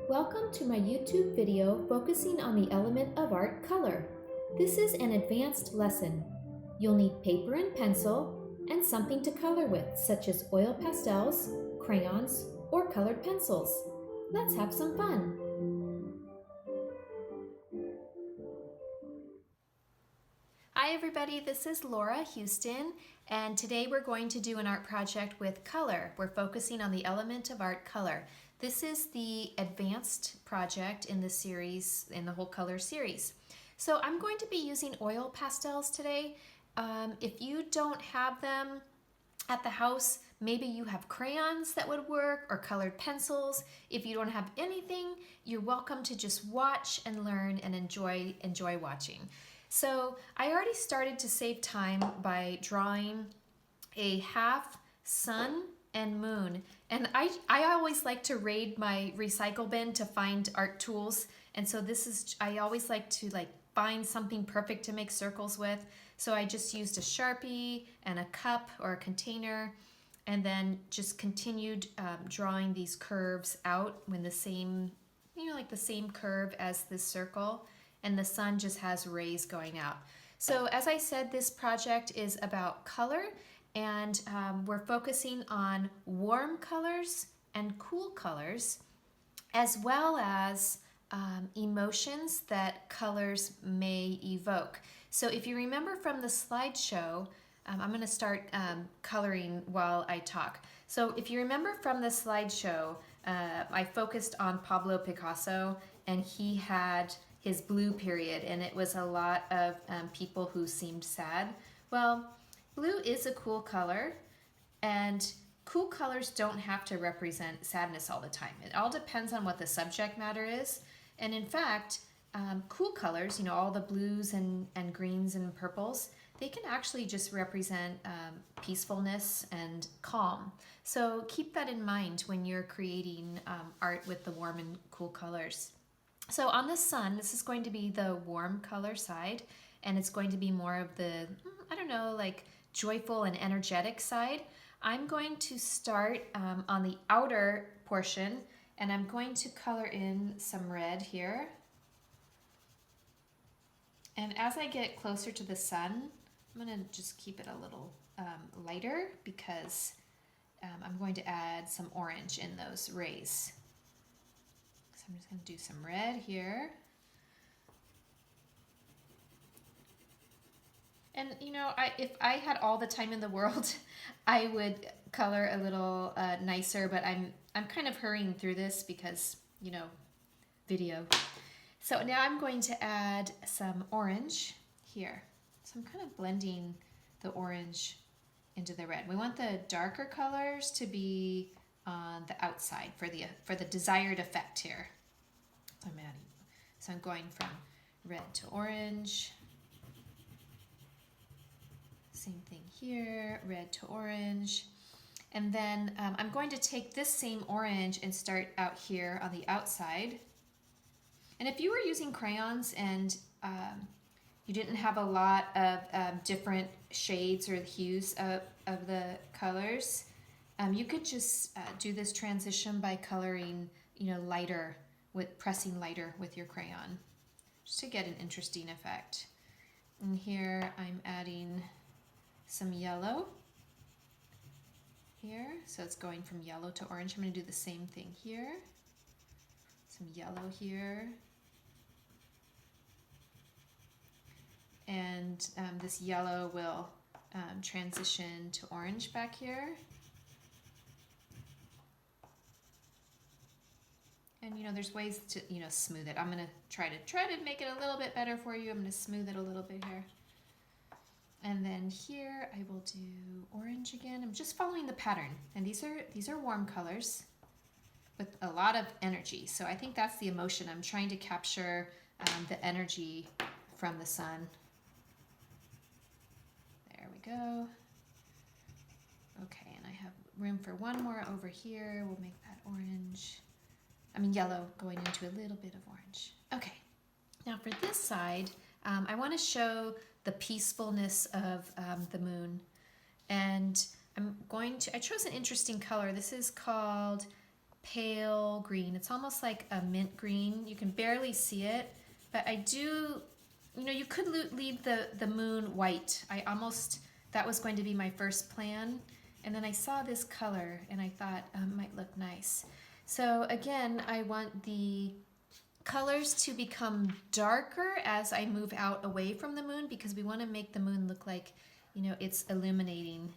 Welcome to my YouTube video focusing on the element of art, color. This is an advanced lesson. You'll need paper and pencil and something to color with, such as oil pastels, crayons, or colored pencils. Let's have some fun. Hi everybody, this is Laura Houston, and today we're going to do an art project with color. We're focusing on the element of art, color. This is the advanced project in the series, in the whole color series. So I'm going to be using oil pastels today. If you don't have them at the house, maybe you have crayons that would work or colored pencils. If you don't have anything, you're welcome to just watch and learn and enjoy watching. So I already started to save time by drawing a half sun and moon. And I always like to raid my recycle bin to find art tools. And so I always like to find something perfect to make circles with. So I just used a Sharpie and a cup or a container, and then just continued drawing these curves out when the same, like the same curve as this circle. And the sun just has rays going out. So as I said, this project is about color, and we're focusing on warm colors and cool colors, as well as emotions that colors may evoke. So if you remember from the slideshow, I'm going to start coloring while I talk. So if you remember from the slideshow, I focused on Pablo Picasso, and he had his blue period, and it was a lot of people who seemed sad. Well, blue is a cool color, and cool colors don't have to represent sadness all the time. It all depends on what the subject matter is. And in fact, cool colors, all the blues and greens and purples, they can actually just represent peacefulness and calm. So keep that in mind when you're creating art with the warm and cool colors. So on the sun, this is going to be the warm color side, and it's going to be more of the, joyful and energetic side. I'm going to start on the outer portion, and I'm going to color in some red here. And as I get closer to the sun, I'm going to just keep it a little lighter, because I'm going to add some orange in those rays. So I'm just going to do some red here. And if I had all the time in the world, I would color a little nicer, but I'm kind of hurrying through this because, video. So now I'm going to add some orange here. So I'm kind of blending the orange into the red. We want the darker colors to be on the outside for the desired effect here. So I'm going from red to orange. Same thing here, red to orange. And then I'm going to take this same orange and start out here on the outside. And if you were using crayons and you didn't have a lot of different shades or hues of the colors, you could just do this transition by coloring, lighter, pressing lighter with your crayon, just to get an interesting effect. And here I'm adding some yellow here, so it's going from yellow to orange. I'm going to do the same thing here. Some yellow here. And this yellow will transition to orange back here. And there's ways to smooth it. I'm gonna try to make it a little bit better for you. I'm gonna smooth it a little bit here. And then here I will do orange again. I'm just following the pattern. And these are warm colors with a lot of energy. So I think that's the emotion. I'm trying to capture the energy from the sun. There we go. Okay, and I have room for one more over here. We'll make that yellow going into a little bit of orange. Okay, now for this side, I want to show the peacefulness of the moon. And I chose an interesting color. This is called pale green. It's almost like a mint green. You can barely see it, but I do, you know, you could leave the moon white. That was going to be my first plan. And then I saw this color and I thought it might look nice. So again, I want the colors to become darker as I move out away from the moon, because we want to make the moon look like, you know, it's illuminating.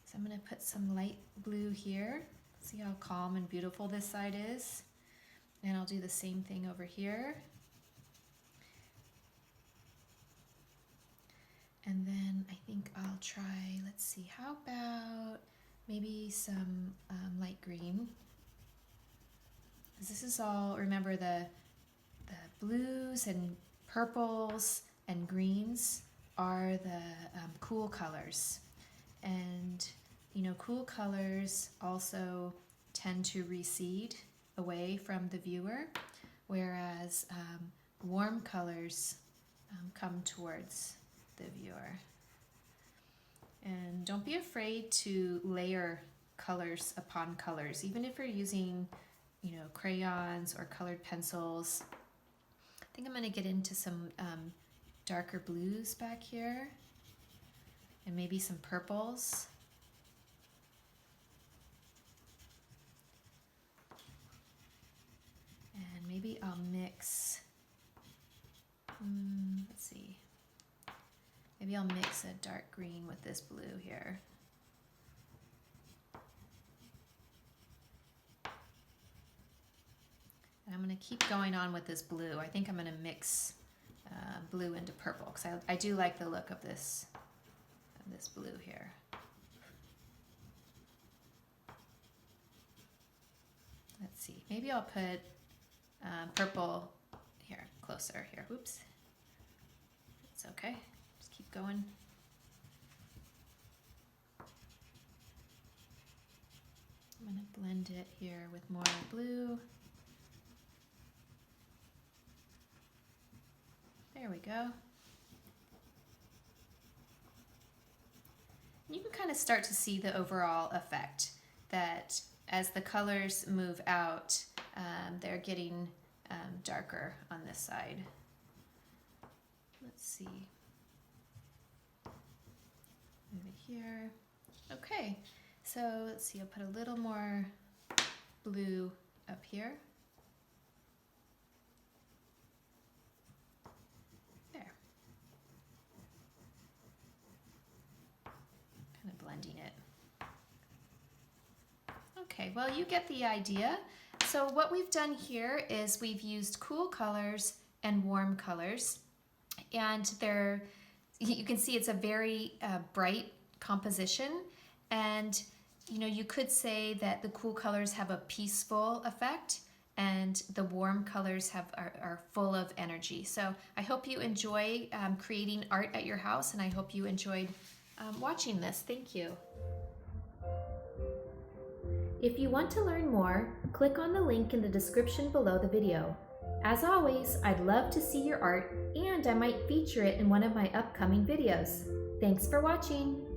So I'm going to put some light blue here. See how calm and beautiful this side is? And I'll do the same thing over here. And then I think I'll try, let's see, how about maybe some light green? Because this is all, remember, the blues and purples and greens are the cool colors. And, you know, cool colors also tend to recede away from the viewer, whereas warm colors come towards the viewer. And don't be afraid to layer colors upon colors, even if you're using, you know, crayons or colored pencils. I think I'm going to get into some darker blues back here, and maybe some purples. And maybe I'll mix, let's see, maybe I'll mix a dark green with this blue here. And I'm going to keep going on with this blue. I think I'm going to mix blue into purple, because I do like the look of this blue here. Let's see, maybe I'll put purple here, closer here. Oops. It's okay. Just keep going. I'm going to blend it here with more blue. There we go. You can kind of start to see the overall effect, that as the colors move out, they're getting darker on this side. Let's see. Move it here. Okay, so let's see, I'll put a little more blue up here. There. Kind of blending it. Okay, well, you get the idea. So what we've done here is we've used cool colors and warm colors, and you can see it's a very bright composition. And you know, you could say that the cool colors have a peaceful effect, and the warm colors are full of energy. So I hope you enjoy creating art at your house, and I hope you enjoyed watching this. Thank you. If you want to learn more, click on the link in the description below the video. As always, I'd love to see your art, and I might feature it in one of my upcoming videos. Thanks for watching!